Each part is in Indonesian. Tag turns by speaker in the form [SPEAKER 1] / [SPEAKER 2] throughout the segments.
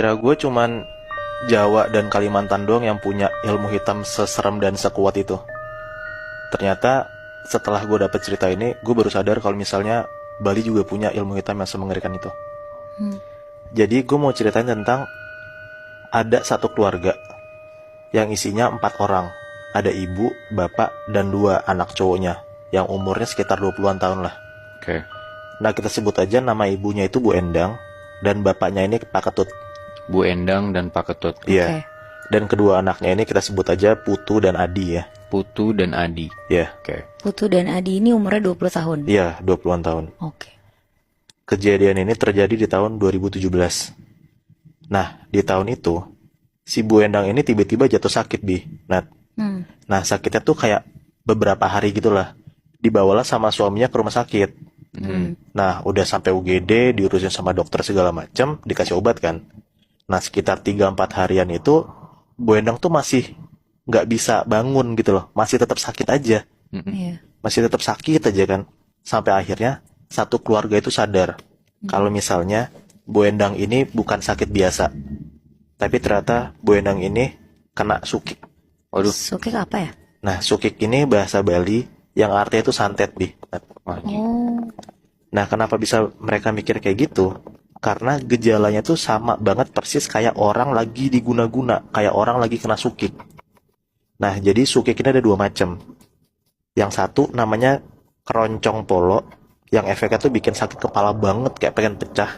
[SPEAKER 1] Kira gue cuman Jawa dan Kalimantan doang yang punya ilmu hitam seserem dan sekuat itu. Ternyata setelah gue dapet cerita ini, gue baru sadar kalau misalnya Bali juga punya ilmu hitam yang semengerikan itu. Jadi gue mau ceritain tentang ada satu keluarga yang isinya 4 orang. Ada ibu, bapak, dan 2 anak cowoknya yang umurnya sekitar 20-an tahun lah.
[SPEAKER 2] Oke.
[SPEAKER 1] Nah, kita sebut aja nama ibunya itu Bu Endang dan bapaknya ini Pak Ketut.
[SPEAKER 2] Bu Endang dan Pak Ketut.
[SPEAKER 1] Iya.
[SPEAKER 3] Oke.
[SPEAKER 1] Dan kedua anaknya ini kita sebut aja Putu dan Adi ya.
[SPEAKER 2] Putu dan Adi.
[SPEAKER 1] Iya.
[SPEAKER 2] Oke.
[SPEAKER 3] Putu dan Adi ini umurnya 20 tahun.
[SPEAKER 1] Iya, 20-an tahun.
[SPEAKER 3] Oke.
[SPEAKER 1] Kejadian ini terjadi di tahun 2017. Nah, di tahun itu si Bu Endang ini tiba-tiba jatuh sakit, Bi. Nah, sakitnya tuh kayak beberapa hari gitulah. Dibawalah sama suaminya ke rumah sakit. Nah, udah sampai UGD, diurusin sama dokter segala macam, dikasih obat kan. Nah, sekitar 3-4 harian itu Bu Endang tuh masih nggak bisa bangun gitu loh. Masih tetap sakit aja.
[SPEAKER 3] Iya.
[SPEAKER 1] Masih tetap sakit aja kan. Sampai akhirnya satu keluarga itu sadar kalau misalnya Bu Endang ini bukan sakit biasa. Tapi ternyata Bu Endang ini kena sukik.
[SPEAKER 2] Waduh.
[SPEAKER 3] Sukik apa ya?
[SPEAKER 1] Nah, sukik ini bahasa Bali yang artinya itu santet, Bi.
[SPEAKER 3] Oh.
[SPEAKER 1] Nah, kenapa bisa mereka mikir kayak gitu? Karena gejalanya tuh sama banget persis kayak orang lagi diguna-guna, kayak orang lagi kena sukik. Nah, jadi sukik ini ada 2 macam. Yang satu namanya keroncong polo, yang efeknya tuh bikin sakit kepala banget, kayak pengen pecah.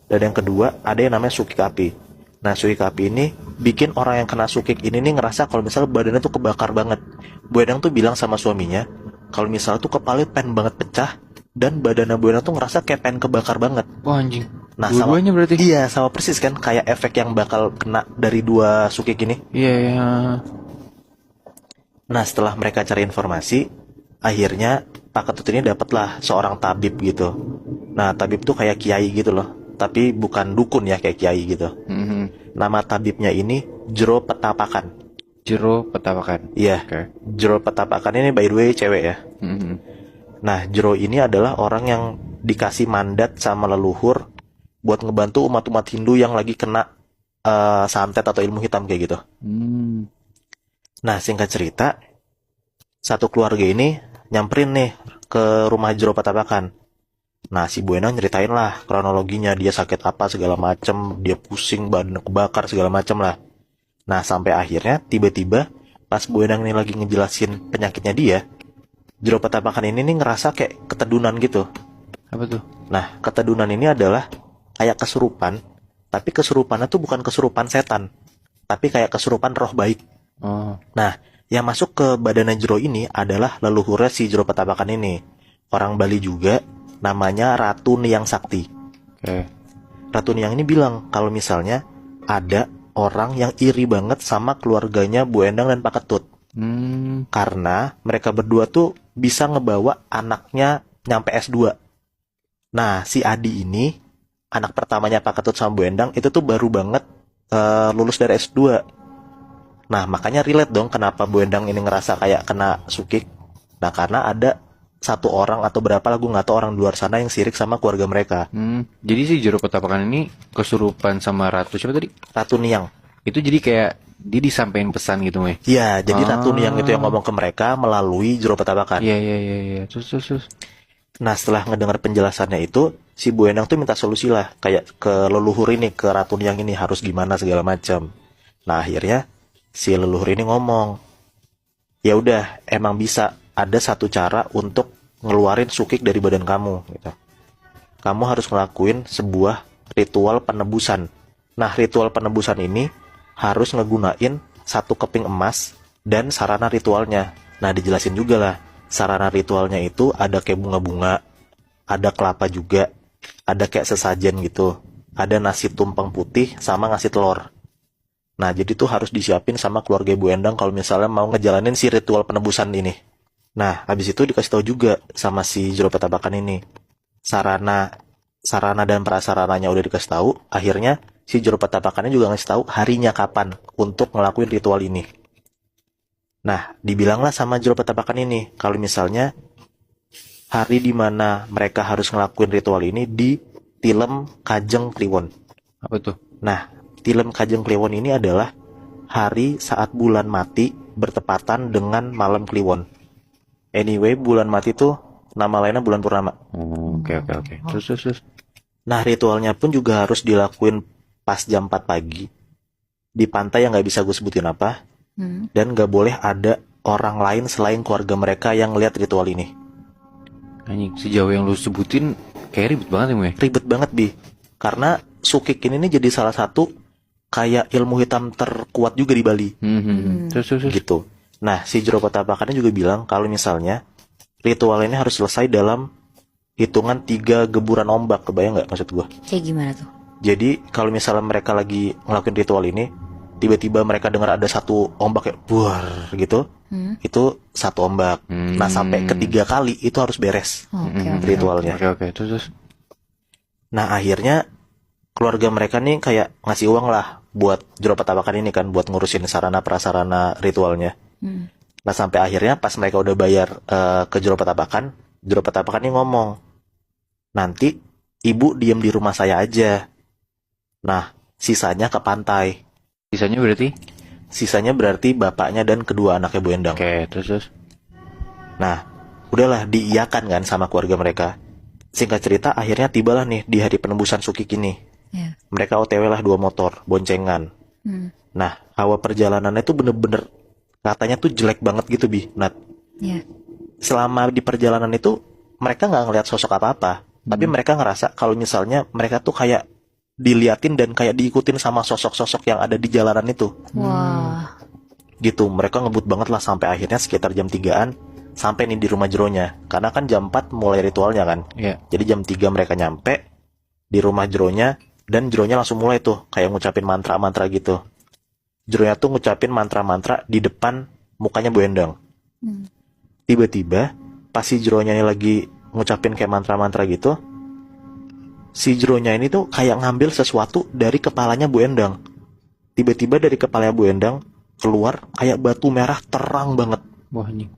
[SPEAKER 1] Dan yang kedua, ada yang namanya sukik api. Nah, sukik api ini bikin orang yang kena sukik ini nih ngerasa kalau misalnya badannya tuh kebakar banget. Bu Endang tuh bilang sama suaminya, kalau misalnya tuh kepalanya pengen banget pecah, dan badannya Bu Endang tuh ngerasa kayak pengen kebakar banget.
[SPEAKER 2] Wah anjing.
[SPEAKER 1] Nah,
[SPEAKER 2] Dua-duanya berarti.
[SPEAKER 1] Iya, sama persis kan, kayak efek yang bakal kena dari 2 sukik ini.
[SPEAKER 2] Iya, iya.
[SPEAKER 1] Nah, setelah mereka cari informasi, akhirnya Pak Ketut ini dapatlah seorang tabib gitu. Nah, tabib tuh kayak kiai gitu loh, tapi bukan dukun ya, kayak kiai gitu. Nama tabibnya ini Jero Petapakan.
[SPEAKER 2] Jero Petapakan.
[SPEAKER 1] Iya,
[SPEAKER 2] Oke.
[SPEAKER 1] Jero Petapakan ini by the way cewek ya. Nah, Jero ini adalah orang yang dikasih mandat sama leluhur buat ngebantu umat-umat Hindu yang lagi kena santet atau ilmu hitam kayak gitu. Nah, singkat cerita, satu keluarga ini nyamperin nih ke rumah Jero Petapakan. Nah, si Bu Endang nyeritain lah kronologinya, dia sakit apa segala macem, dia pusing, badan kebakar segala macem lah. Nah, sampai akhirnya tiba-tiba pas Bu Endang ini lagi ngejelasin penyakitnya dia, Jero Petapakan ini nih ngerasa kayak ketedunan gitu.
[SPEAKER 2] Apa tuh?
[SPEAKER 1] Nah, ketedunan ini adalah kayak kesurupan, tapi kesurupannya tuh bukan kesurupan setan, tapi kayak kesurupan roh baik.
[SPEAKER 2] Oh.
[SPEAKER 1] Nah, yang masuk ke badannya Jero ini adalah leluhurnya si Jero Petapakan ini. Orang Bali juga, namanya Ratu Niang Sakti.
[SPEAKER 2] Oke.
[SPEAKER 1] Ratu Niang ini bilang kalau misalnya ada orang yang iri banget sama keluarganya Bu Endang dan Pak Ketut. Karena mereka berdua tuh bisa ngebawa anaknya nyampe S2. Nah, si Adi ini, anak pertamanya Pak Ketut sama Bu Endang, itu tuh baru banget lulus dari S2. Nah, makanya relate dong kenapa Bu Endang ini ngerasa kayak kena sukik. Nah, karena ada satu orang atau berapa lah, gue nggak tahu, orang di luar sana yang sirik sama keluarga mereka.
[SPEAKER 2] Jadi si Jero Petapakan ini kesurupan sama Ratu siapa tadi?
[SPEAKER 1] Ratu Niang.
[SPEAKER 2] Itu jadi kayak dia disampaikan pesan gitu, Meh.
[SPEAKER 1] Iya, jadi Ratu Niang itu yang ngomong ke mereka melalui Jero Petapakan.
[SPEAKER 2] Iya. Terus.
[SPEAKER 1] Nah, setelah ngedengar penjelasannya itu, si Bu Endang tuh minta solusi lah, kayak ke leluhur ini, ke Ratu Niang ini harus gimana segala macam. Nah, akhirnya si leluhur ini ngomong, ya udah, emang bisa ada satu cara untuk ngeluarin sukik dari badan kamu gitu. Kamu harus ngelakuin sebuah ritual penebusan. Nah, ritual penebusan ini harus ngegunain 1 keping emas dan sarana ritualnya. Nah, dijelasin juga lah, sarana ritualnya itu ada kayak bunga-bunga, ada kelapa juga, ada kayak sesajen gitu, ada nasi tumpeng putih sama ngasih telur. Nah, jadi tuh harus disiapin sama keluarga Bu Endang kalau misalnya mau ngejalanin si ritual penebusan ini. Nah, habis itu dikasih tahu juga sama si Jero Petapakan ini. Sarana dan prasarananya udah dikasih tahu, akhirnya si Jero Petapakannya juga ngasih tahu harinya kapan untuk ngelakuin ritual ini. Nah, dibilanglah sama Jero Petapakan ini kalau misalnya hari dimana mereka harus ngelakuin ritual ini di Tilem Kajeng Kliwon.
[SPEAKER 2] Apa tuh?
[SPEAKER 1] Nah, Tilem Kajeng Kliwon ini adalah hari saat bulan mati bertepatan dengan malam Kliwon. Anyway, bulan mati tuh nama lainnya bulan purnama.
[SPEAKER 2] Oh, oke. Terus.
[SPEAKER 1] Nah, ritualnya pun juga harus dilakuin pas jam 4 pagi di pantai yang nggak bisa gue sebutin apa, dan nggak boleh ada orang lain selain keluarga mereka yang ngeliat ritual ini.
[SPEAKER 2] Anjing, sejauh yang lu sebutin kayak ribet banget ya, Mu, ya?
[SPEAKER 1] Ribet banget, Bi. Karena Sukikin ini jadi salah satu kayak ilmu hitam terkuat juga di Bali.
[SPEAKER 2] Terus.
[SPEAKER 1] Gitu. Nah, si Jero Petapakannya juga bilang kalau misalnya ritual ini harus selesai dalam hitungan 3 geburan ombak. Kebayang nggak maksud gue?
[SPEAKER 3] Kayak gimana tuh?
[SPEAKER 1] Jadi kalau misalnya mereka lagi ngelakuin ritual ini, tiba-tiba mereka dengar ada satu ombak kayak buar gitu, itu satu ombak. Nah, sampai ketiga kali itu harus beres ritualnya.
[SPEAKER 2] Oke. Terus.
[SPEAKER 1] Nah, akhirnya keluarga mereka nih kayak ngasih uang lah buat Jero Petapakan ini kan, buat ngurusin sarana prasarana ritualnya. Nah, sampai akhirnya pas mereka udah bayar ke Jero Petapakan ini ngomong, nanti ibu diem di rumah saya aja. Nah, sisanya ke pantai. Sisanya berarti bapaknya dan kedua anaknya Bu Endang.
[SPEAKER 2] Oke, terus.
[SPEAKER 1] Nah, udahlah diiyakan kan sama keluarga mereka. Singkat cerita, akhirnya tibalah nih di hari penembusan Sukiki nih.
[SPEAKER 3] Yeah.
[SPEAKER 1] Mereka OTW lah 2 motor, boncengan. Nah, awal perjalanannya tuh bener-bener katanya tuh jelek banget gitu, Bi. Nah, selama di perjalanan itu mereka nggak ngeliat sosok apa-apa, tapi mereka ngerasa kalau misalnya mereka tuh kayak diliatin dan kayak diikutin sama sosok-sosok yang ada di jalanan itu.
[SPEAKER 3] Wah.
[SPEAKER 1] Gitu, mereka ngebut banget lah sampai akhirnya sekitar jam 3-an sampai nih di rumah Jeronya. Karena kan jam 4 mulai ritualnya kan.
[SPEAKER 2] Iya.
[SPEAKER 1] Jadi jam 3 mereka nyampe di rumah Jeronya, dan Jeronya langsung mulai tuh kayak ngucapin mantra-mantra gitu. Jeronya tuh ngucapin mantra-mantra di depan mukanya Bu Endang. Tiba-tiba pas si Jeronya ini lagi ngucapin kayak mantra-mantra gitu, si Jeronya ini tuh kayak ngambil sesuatu dari kepalanya Bu Endang. Tiba-tiba dari kepala Bu Endang keluar kayak batu merah terang banget.
[SPEAKER 2] Wah, anjing.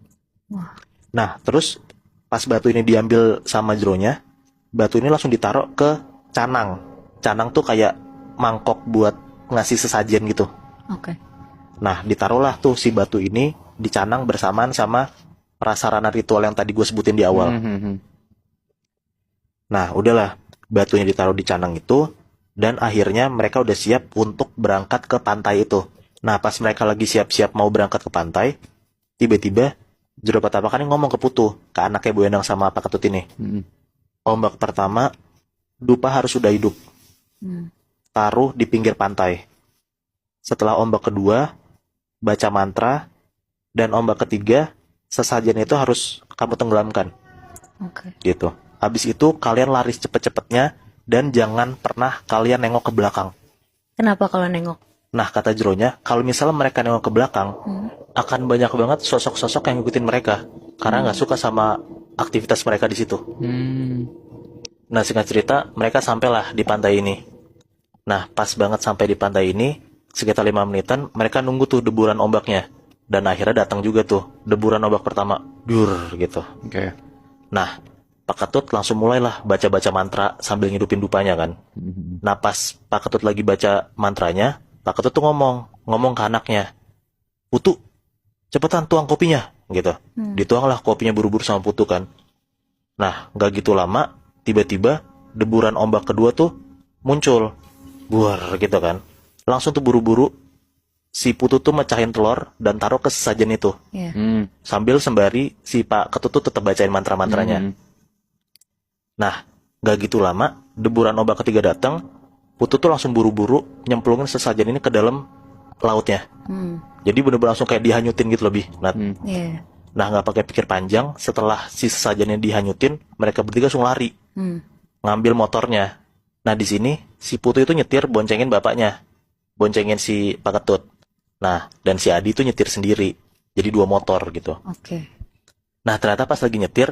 [SPEAKER 1] Nah, terus pas batu ini diambil sama Jeronya, batu ini langsung ditaruh ke canang. Canang tuh kayak mangkok buat ngasih sesajen gitu.
[SPEAKER 3] Oke.
[SPEAKER 1] Nah, ditaruhlah tuh si batu ini di canang bersamaan sama prasarana ritual yang tadi gue sebutin di awal. Nah, udahlah, batunya ditaruh di canang itu, dan akhirnya mereka udah siap untuk berangkat ke pantai itu. Nah, pas mereka lagi siap-siap mau berangkat ke pantai, tiba-tiba Jero Petapakan ngomong ke Putu, ke anaknya Bu Endang sama Pak Ketut ini. Ombak pertama, dupa harus sudah hidup. Taruh di pinggir pantai. Setelah ombak kedua, baca mantra, dan ombak ketiga, sesajen itu harus kamu tenggelamkan.
[SPEAKER 3] Oke.
[SPEAKER 1] Gitu. Habis itu kalian lari cepet-cepetnya, dan jangan pernah kalian nengok ke belakang.
[SPEAKER 3] Kenapa kalau nengok?
[SPEAKER 1] Nah, kata Jeronya, kalau misalnya mereka nengok ke belakang, akan banyak banget sosok-sosok yang ngikutin mereka, karena nggak suka sama aktivitas mereka di situ. Nah, singkat cerita, mereka sampailah di pantai ini. Nah, pas banget sampai di pantai ini, sekitar 5 menitan, mereka nunggu tuh deburan ombaknya. Dan akhirnya datang juga tuh deburan ombak pertama, dur gitu.
[SPEAKER 2] Oke.
[SPEAKER 1] Nah, Pak Ketut langsung mulailah baca-baca mantra sambil ngidupin dupanya kan. Nah, pas Pak Ketut lagi baca mantranya, Pak Ketut tuh ngomong ke anaknya, Putu, cepetan tuang kopinya, gitu. Dituanglah kopinya buru-buru sama Putu kan. Nah, gak gitu lama, tiba-tiba deburan ombak kedua tuh muncul, buar gitu kan. Langsung tuh buru-buru si Putu tuh mecahin telur dan taruh ke sesajen itu. Sambil sembari si Pak Ketut tuh tetap bacain mantra-mantranya. Nah, gak gitu lama, deburan ombak ketiga datang, Putu tuh langsung buru-buru nyemplungin sesajen ini ke dalam lautnya. Jadi bener-bener langsung kayak dihanyutin gitu lebih. Nah, nggak pakai pikir panjang, setelah si sesajennya dihanyutin, mereka bertiga langsung lari, ngambil motornya. Nah, di sini si Putu itu nyetir boncengin bapaknya, boncengin si Pak Ketut. Nah, dan si Adi itu nyetir sendiri, jadi 2 motor gitu.
[SPEAKER 3] Oke.
[SPEAKER 1] Nah, ternyata pas lagi nyetir,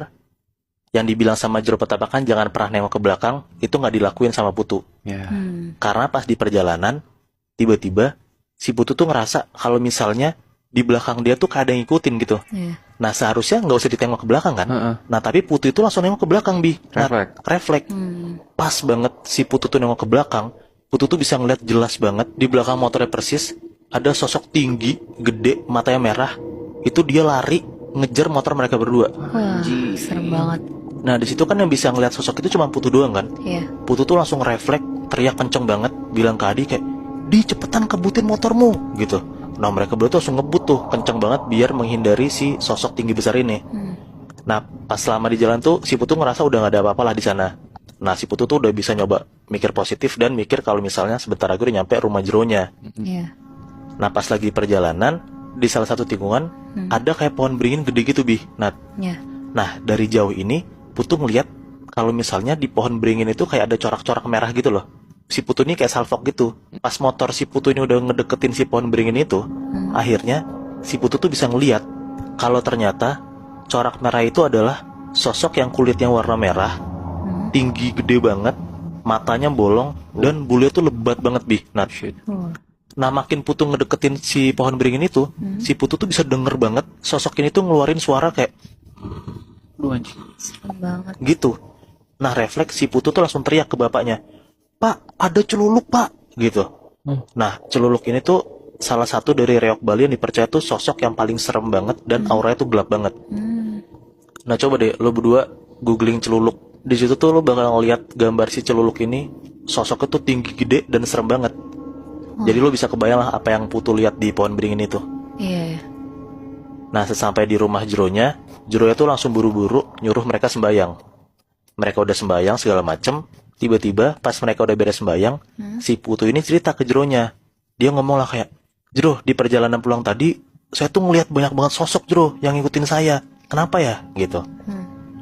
[SPEAKER 1] yang dibilang sama Jero Petapakan jangan pernah nengok ke belakang, itu nggak dilakuin sama Putu. Karena pas di perjalanan, tiba-tiba si Putu tuh ngerasa kalau misalnya di belakang dia tuh kayak ada yang ngikutin gitu. Nah, seharusnya nggak usah ditengok ke belakang kan. Nah, tapi Putu itu langsung nengok ke belakang, Bi. Nah, refleks. Pas banget si Putu tuh nengok ke belakang, Putu tuh bisa ngeliat jelas banget di belakang motornya persis ada sosok tinggi, gede, matanya merah. Itu dia lari ngejar motor mereka berdua.
[SPEAKER 3] Wah, serem banget.
[SPEAKER 1] Nah, di situ kan yang bisa ngeliat sosok itu cuma Putu doang kan.
[SPEAKER 3] Iya.
[SPEAKER 1] Putu tuh langsung refleks, teriak kenceng banget, bilang ke Adi kayak, "Di, cepetan kebutin motormu," gitu. Nah, mereka berdua tuh langsung ngebut tuh, kenceng banget biar menghindari si sosok tinggi besar ini. Nah, pas selama di jalan tuh, si Putu ngerasa udah gak ada apa-apa lah di sana. Nah, si Putu tuh udah bisa nyoba mikir positif dan mikir kalau misalnya sebentar lagi udah nyampe rumah Jeronya.
[SPEAKER 3] Iya.
[SPEAKER 1] Nah, pas lagi perjalanan, di salah satu tikungan, ada kayak pohon beringin gede gitu, Bi.
[SPEAKER 3] Iya.
[SPEAKER 1] Nah, dari jauh ini, Putu ngeliat kalau misalnya di pohon beringin itu kayak ada corak-corak merah gitu loh. Si Putu ini kayak salfok gitu. Pas motor si Putu ini udah ngedeketin si pohon beringin itu, akhirnya si Putu tuh bisa ngeliat kalau ternyata corak merah itu adalah sosok yang kulitnya warna merah, tinggi gede banget, matanya bolong, dan bulunya tuh lebat banget, Bi. Nah, makin Putu ngedeketin si pohon beringin itu, si Putu tuh bisa denger banget sosok ini tuh ngeluarin suara kayak
[SPEAKER 2] Lu anjing.
[SPEAKER 3] Serem banget.
[SPEAKER 1] gitu. Nah, refleks si Putu tuh langsung teriak ke bapaknya, "Pak, ada celuluk, Pak," gitu. Nah, celuluk ini tuh salah satu dari reok Bali yang dipercaya tuh sosok yang paling serem banget dan auranya tuh gelap banget. Nah, coba deh lo berdua googling celuluk. Di situ tuh lo bakal ngeliat gambar si celuluk ini, sosoknya tuh tinggi gede dan serem banget. Jadi lo bisa kebayang lah apa yang Putu lihat di pohon beringin itu.
[SPEAKER 3] Iya.
[SPEAKER 1] Nah, sesampai di rumah Jeronya tuh langsung buru-buru nyuruh mereka sembayang. Mereka udah sembayang segala macem. Tiba-tiba pas mereka udah beres sembayang, si Putu ini cerita ke Jeronya. Dia ngomong lah kayak, "Jero, di perjalanan pulang tadi, saya tuh ngeliat banyak banget sosok, Jero, yang ngikutin saya. Kenapa ya?" Gitu.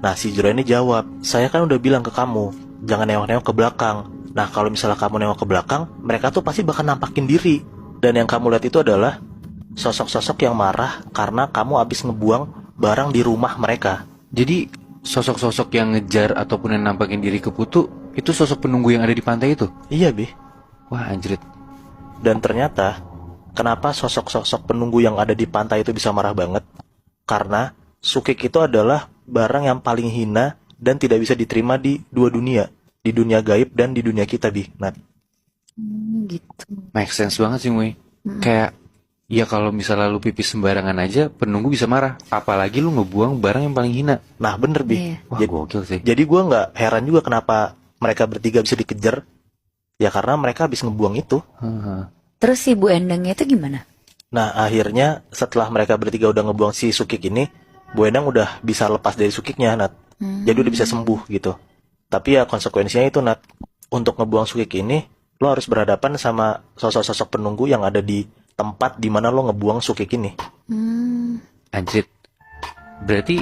[SPEAKER 1] Nah, si Jero ini jawab, "Saya kan udah bilang ke kamu, jangan nengok-nengok ke belakang. Nah, kalau misalnya kamu nengok ke belakang, mereka tuh pasti bakal nampakin diri. Dan yang kamu lihat itu adalah sosok-sosok yang marah karena kamu habis ngebuang barang di rumah mereka."
[SPEAKER 2] Jadi sosok-sosok yang ngejar ataupun yang nampakin diri ke Putu itu sosok penunggu yang ada di pantai itu.
[SPEAKER 1] Iya, Bi.
[SPEAKER 2] Wah, anjrit.
[SPEAKER 1] Dan ternyata, kenapa sosok-sosok penunggu yang ada di pantai itu bisa marah banget? Karena sukik itu adalah barang yang paling hina dan tidak bisa diterima di dua dunia. Di dunia gaib dan di dunia kita, Bi. Nah,
[SPEAKER 3] Gitu.
[SPEAKER 2] Make sense banget sih, Mui. Kayak, ya kalau misalnya lu pipis sembarangan aja, penunggu bisa marah. Apalagi lu ngebuang barang yang paling hina.
[SPEAKER 1] nah bener, Bi.
[SPEAKER 3] Iya.
[SPEAKER 2] Wah,
[SPEAKER 1] Jadi,
[SPEAKER 2] gokil sih.
[SPEAKER 1] jadi gue nggak heran juga kenapa mereka bertiga bisa dikejar. Ya karena mereka habis ngebuang itu.
[SPEAKER 2] Haha.
[SPEAKER 3] Terus si Bu Endangnya itu gimana?
[SPEAKER 1] Nah, akhirnya setelah mereka bertiga udah ngebuang si sukik ini, Bu Endang udah bisa lepas dari sukiknya, Nat. Jadi udah bisa sembuh gitu. Tapi ya konsekuensinya itu, Nat. Untuk ngebuang sukik ini, lo harus berhadapan sama sosok-sosok penunggu yang ada di tempat di mana lo ngebuang sukik ini.
[SPEAKER 2] Anjrit. Berarti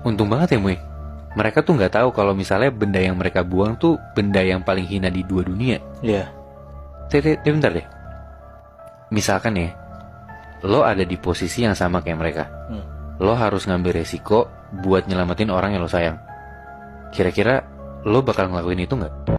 [SPEAKER 2] untung banget ya, Mui. Mereka tuh nggak tahu kalau misalnya benda yang mereka buang tuh benda yang paling hina di dua dunia.
[SPEAKER 1] Iya.
[SPEAKER 2] Bentar deh. Misalkan ya, lo ada di posisi yang sama kayak mereka. Lo harus ngambil resiko buat nyelamatin orang yang lo sayang. Kira-kira lo bakal ngelakuin itu nggak?